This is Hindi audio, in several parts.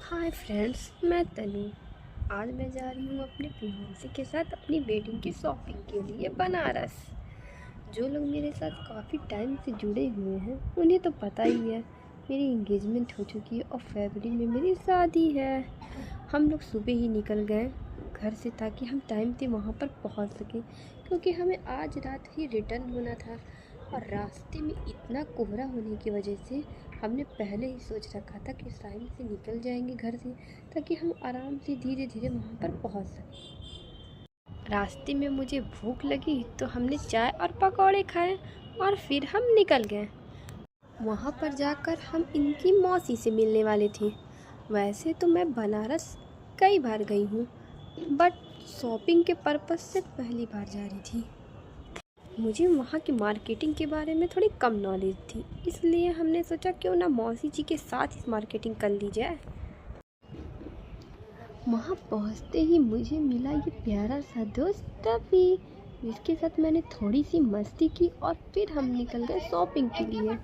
हाय फ्रेंड्स, मैं तनु। आज मैं जा रही हूँ अपने फियांसे के साथ अपनी वेडिंग की शॉपिंग के लिए बनारस। जो लोग मेरे साथ काफ़ी टाइम से जुड़े हुए हैं उन्हें तो पता ही है, मेरी एंगेजमेंट हो चुकी है और फरवरी में मेरी शादी है। हम लोग सुबह ही निकल गए घर से ताकि हम टाइम से वहाँ पर पहुँच सकें, क्योंकि हमें आज रात ही रिटर्न होना था। और रास्ते में इतना कोहरा होने की वजह से हमने पहले ही सोच रखा था कि टाइम से निकल जाएंगे घर से, ताकि हम आराम से धीरे धीरे वहाँ पर पहुँच सकें। रास्ते में मुझे भूख लगी तो हमने चाय और पकौड़े खाए और फिर हम निकल गए। वहाँ पर जाकर हम इनकी मौसी से मिलने वाले थे। वैसे तो मैं बनारस कई बार गई हूँ, बट शॉपिंग के पर्पज़ से पहली बार जा रही थी। मुझे वहाँ की मार्केटिंग के बारे में थोड़ी कम नॉलेज थी, इसलिए हमने सोचा क्यों ना मौसी जी के साथ इस मार्केटिंग कर ली जाए। वहाँ पहुँचते ही मुझे मिला ये प्यारा सा दोस्त टफी, जिसके साथ मैंने थोड़ी सी मस्ती की और फिर हम निकल गए शॉपिंग के लिए।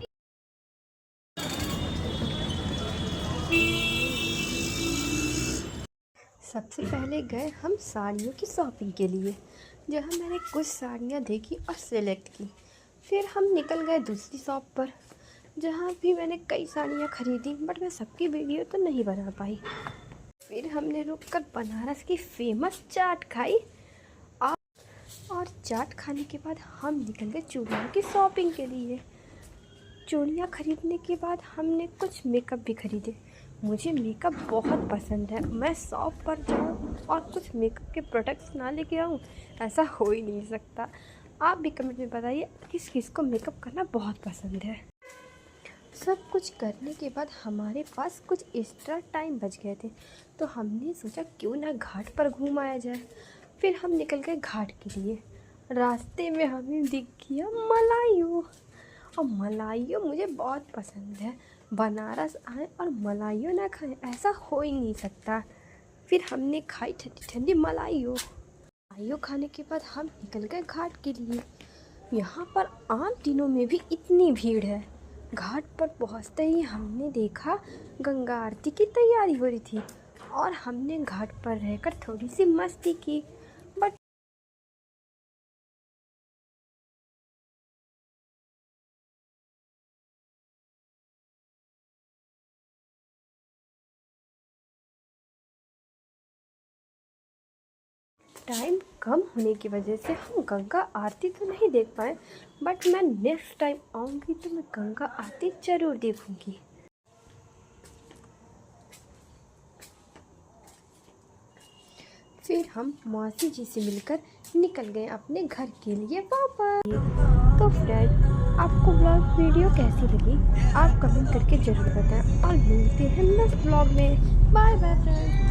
सबसे पहले गए हम साड़ियों की शॉपिंग के लिए, जहाँ मैंने कुछ साड़ियाँ देखी और सेलेक्ट की। फिर हम निकल गए दूसरी शॉप पर, जहाँ भी मैंने कई साड़ियाँ खरीदी, बट मैं सबकी वीडियो तो नहीं बना पाई। फिर हमने रुककर बनारस की फेमस चाट खाई और चाट खाने के बाद हम निकल गए चूड़ियों की शॉपिंग के लिए। चूड़ियाँ खरीदने के बाद हमने कुछ मेकअप भी खरीदे। मुझे मेकअप बहुत पसंद है, मैं शॉप पर जाऊँ और कुछ मेकअप के प्रोडक्ट्स ना लेके आऊँ, ऐसा हो ही नहीं सकता। आप भी कमेंट में बताइए किस किस को मेकअप करना बहुत पसंद है। सब कुछ करने के बाद हमारे पास कुछ एक्स्ट्रा टाइम बच गए थे, तो हमने सोचा क्यों ना घाट पर घूम आया जाए। फिर हम निकल गए घाट के लिए। रास्ते में हमें दिख गया मलायू, और मलाइयो मुझे बहुत पसंद है। बनारस आए और मलाइयो ना खाएं, ऐसा हो ही नहीं सकता। फिर हमने खाई ठंडी ठंडी मलाइयो खाने के बाद हम निकल गए घाट के लिए। यहाँ पर आम दिनों में भी इतनी भीड़ है। घाट पर पहुँचते ही हमने देखा गंगा आरती की तैयारी हो रही थी, और हमने घाट पर रहकर थोड़ी सी मस्ती की। बट टाइम कम होने की वजह से हम गंगा आरती तो नहीं देख पाए, बट मैं नेक्स्ट टाइम आऊँगी तो मैं गंगा आरती ज़रूर देखूँगी। फिर हम मौसी जी से मिलकर निकल गए अपने घर के लिए वापस। तो फ्रेंड, आपको ब्लॉग वीडियो कैसी लगी आप कमेंट करके ज़रूर बताएं, और मिलते हैं नेक्स्ट ब्लॉग में। Bye bye friends.